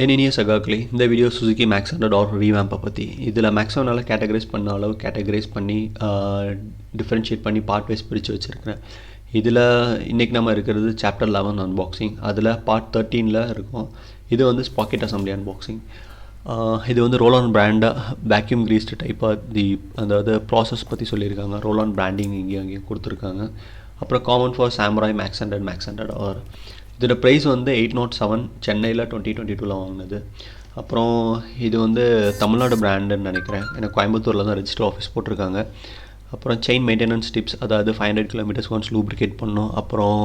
Any சகாக்களே இந்த video Suzuki Max 100 R revamp பற்றி இதில் மேக்ஸ் 100 கேட்டகரைஸ் பண்ண அளவு கேட்டகரைஸ் பண்ணி டிஃப்ரென்ஷியேட் பண்ணி பார்ட் வைஸ் பிரித்து வச்சுருக்கிறேன். இதில் இன்றைக்கி நம்ம இருக்கிறது சாப்டர் 11 அன்பாக்சிங். அதில் பார்ட் 13ல் இருக்கும். இது வந்து ஸ்பாக்கெட் அசம்பிளி அன்பாக்சிங். இது வந்து ரோல் ஆன் பிராண்டாக வேக்யூம் கிரீஸ்டு டைப்பாக அதாவது ப்ராசஸ் பற்றி சொல்லியிருக்காங்க. ரோல் ஆன் பிராண்டிங் இங்கேயும் அங்கேயும் கொடுத்துருக்காங்க. அப்புறம் காமன் ஃபார் சாமுராய் மேக்ஸ் 100 ஆர் இதோட ப்ரைஸ் வந்து 807 சென்னையில் 2022 வாங்கினது. அப்புறம் இது வந்து தமிழ்நாடு பிராண்டுன்னு நினைக்கிறேன். எனக்கு கோயம்புத்தூரில் தான் ரெஜிஸ்டர் ஆஃபீஸ் போட்டிருக்காங்க. அப்புறம் செயின் மெயின்டெனன்ஸ் டிப்ஸ், அதாவது 500 கிலோமீட்டர்ஸ் ஒன்ஸ் லூப்ரிகேட் பண்ணணும். அப்புறம்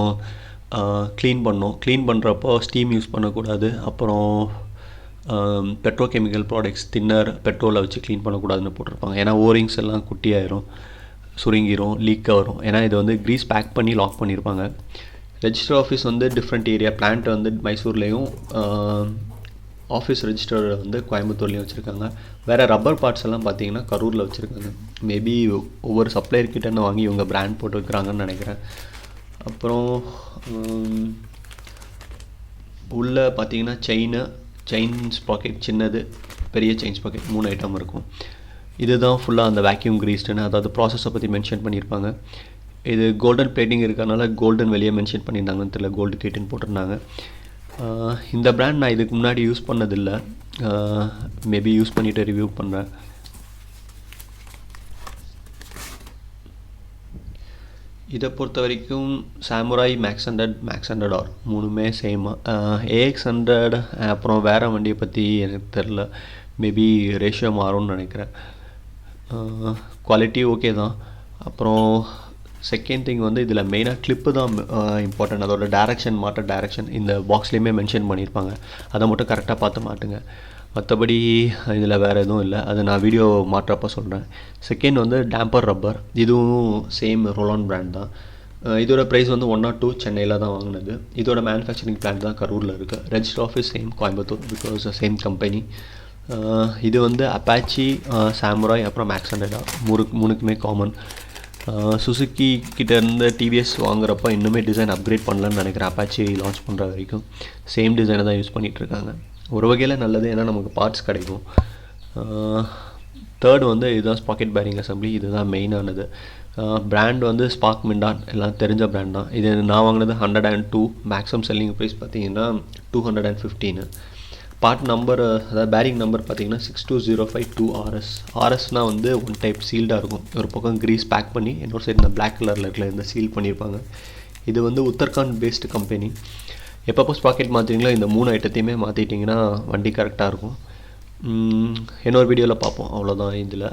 க்ளீன் பண்ணணும். க்ளீன் பண்ணுறப்போ ஸ்டீம் யூஸ் பண்ணக்கூடாது. அப்புறம் பெட்ரோகெமிக்கல் ப்ராடக்ட்ஸ் தின்னர் பெட்ரோலை வச்சு க்ளீன் பண்ணக்கூடாதுன்னு போட்டிருப்பாங்க. ஏன்னா ஓரிங்ஸ் எல்லாம் குட்டியாயிரும், சுருங்கிரும், லீக்காக வரும். ஏன்னா இது வந்து க்ரீஸ் பேக் பண்ணி லாக் பண்ணியிருப்பாங்க. ரெஜிஸ்டர் ஆஃபீஸ் வந்து டிஃப்ரெண்ட் ஏரியா, பிளான்ட் வந்து மைசூர்லேயும் ஆஃபீஸ் ரெஜிஸ்டர் வந்து கோயம்புத்தூர்லேயும் வச்சுருக்காங்க. வேறு ரப்பர் பார்ட்ஸ் எல்லாம் பார்த்தீங்கன்னா கரூரில் வச்சுருக்காங்க. மேபி ஒவ்வொரு சப்ளையர்கிட்டேருந்து வாங்கி இவங்க பிராண்ட் போட்டு வைக்கிறாங்கன்னு நினைக்கிறேன். அப்புறம் உள்ளே பார்த்தீங்கன்னா செயின் ஸ்ப்ராக்கெட், சின்னது பெரிய செயின் ஸ்ப்ராக்கெட் 3 ஐட்டம் இருக்கும். இதுதான் ஃபுல்லாக அந்த வேக்யூம் கிரீஸ்டுன்னு, அதாவது ப்ராசஸை பற்றி மென்ஷன் பண்ணியிருப்பாங்க. இது கோல்டன் பிளேட்டிங் இருக்கிறதுனால கோல்டன் வெளியே மென்ஷன் பண்ணியிருந்தாங்கன்னு தெரியல, கோல்டு கேட்டுன்னு போட்டிருந்தாங்க. இந்த பிராண்ட் நான் இதுக்கு முன்னாடி யூஸ் பண்ணதில்லை. மேபி யூஸ் பண்ணிவிட்டு ரிவ்யூ பண்ணுறேன். இதை பொறுத்த வரைக்கும் சாமுராய் மேக்ஸ் 100 ஆர் மூணுமே சேமாக. AX100 அப்புறம் வேறு வண்டியை பற்றி எனக்கு தெரில, மேபி ரேஷியோ மாறும்னு நினைக்கிறேன். குவாலிட்டி ஓகே தான். அப்புறம் செகண்ட் திங் வந்து இதில் மெயினாக கிளிப்பு தான் இம்பார்ட்டன்ட். அதோட டேரெக்ஷன் இந்த பாக்ஸ்லேயுமே மென்ஷன் பண்ணியிருப்பாங்க. அதை மட்டும் கரெக்டாக பார்த்து மாட்டுங்க. மற்றபடி இதில் வேறு எதுவும் இல்லை. அதை நான் வீடியோ மாற்றப்போ சொல்கிறேன். செகண்ட் வந்து டேம்பர் ரப்பர். இதுவும் சேம் ரோலான் பிராண்ட் தான். இதோட ப்ரைஸ் வந்து 102 சென்னையில் தான் வாங்கினது. இதோட மேனுஃபேக்சரிங் பிளான்ட் தான் கரூரில் இருக்குது. Register office same Coimbatore, because same company. இது வந்து அப்பாச்சி, சாமுராய், அப்புறம் மேக்ஸ் 100 மூணுக்குமே காமன். சுசுக்கி கிட்டேருந்து டிவிஎஸ் வாங்குறப்போ இன்னுமே டிசைன் அப்கிரேட் பண்ணலன்னு நினைக்கிறேன். அப்பாச்சி லான்ச் பண்ணுற வரைக்கும் சேம் டிசைனை தான் யூஸ் பண்ணிகிட்ருக்காங்க. ஒரு வகையில் நல்லது, ஏன்னா நமக்கு பார்ட்ஸ் கிடைக்கும். தேர்ட் வந்து இதுதான் ஸ்பாக்கெட் பேரிங் அசம்பிளி. இதுதான் மெயினானது. பிராண்ட் வந்து ஸ்பார்க் மிண்டான், எல்லாம் தெரிஞ்ச பிராண்ட் தான். இது நான் வாங்கினது 102. மேக்ஸிமம் செல்லிங் ப்ரைஸ் பார்த்தீங்கன்னா 215. பார்ட் நம்பர், அதாவது பேரிங் நம்பர் பார்த்தீங்கன்னா 62052 RS. RSனால் வந்து ஒன் டைப் சீல்டாக இருக்கும். ஒரு பக்கம் க்ரீஸ் பேக் பண்ணி இன்னொரு சைடு இந்த பிளாக் கலரில் இருக்கிற இந்த சீல் பண்ணியிருப்பாங்க. இது வந்து உத்தரகாண்ட் பேஸ்டு கம்பெனி. எப்பப்போ ஸ்பாக்கெட் மாற்றிங்களோ இந்த 3 ஐட்டத்தையுமே மாற்றிட்டிங்கன்னா வண்டி கரெக்டாக இருக்கும். இன்னொரு வீடியோவில் பார்ப்போம். அவ்வளோதான் இதில்.